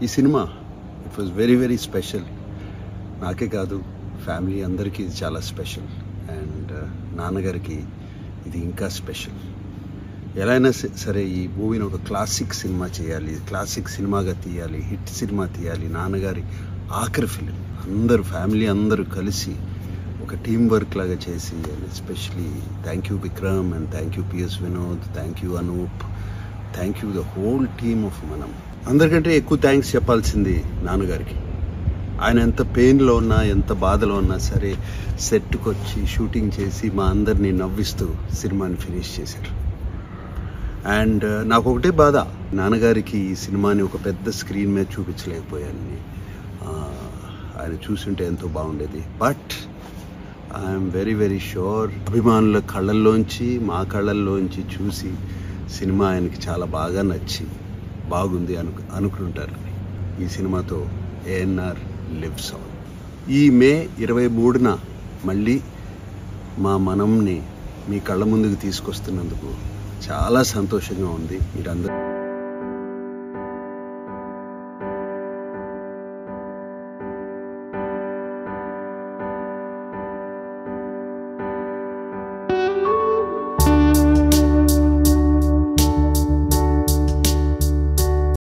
ఈ cinema it was very very special. నాకే కాదు, ఫ్యామిలీ అందరికీ ఇది చాలా స్పెషల్. అండ్ నాన్నగారికి ఇది ఇంకా స్పెషల్. ఎలా అయినా సరే ఈ మూవీని ఒక క్లాసిక్ సినిమా చేయాలి, క్లాసిక్ సినిమాగా తీయాలి, హిట్ సినిమా తీయాలి. నాన్నగారి ఆఖరి ఫిలిం అందరూ ఫ్యామిలీ అందరూ కలిసి ఒక టీం వర్క్ లాగా చేసి, and especially thank you Vikram and thank you PS Vinod, thank you Anoop, thank you the whole team of మనం. అందరికంటే ఎక్కువ థ్యాంక్స్ చెప్పాల్సింది నాన్నగారికి. ఆయన ఎంత పెయిన్లో ఉన్నా, ఎంత బాధలో ఉన్నా సరే సెట్కి వచ్చి షూటింగ్ చేసి మా అందరినీ నవ్విస్తూ సినిమాని ఫినిష్ చేశారు. అండ్ నాకు ఒకటే బాధ, నాన్నగారికి ఈ సినిమాని ఒక పెద్ద స్క్రీన్ మీద చూపించలేకపోయాను. ఆయన చూసుంటే ఎంతో బాగుండేది. But I'm very very sure అభిమానుల కళ్ళల్లోంచి మా కళ్ళల్లోంచి చూసి సినిమా ఆయనకి చాలా బాగా నచ్చి బాగుంది అనుకుంటారు. ఈ సినిమాతో ఏఎన్ఆర్ లివ్స్ ఆన్. ఈ మే 23న మళ్ళీ మా మనంని మీ కళ్ళ ముందుకు తీసుకొస్తున్నందుకు చాలా సంతోషంగా ఉంది. మీరందరూ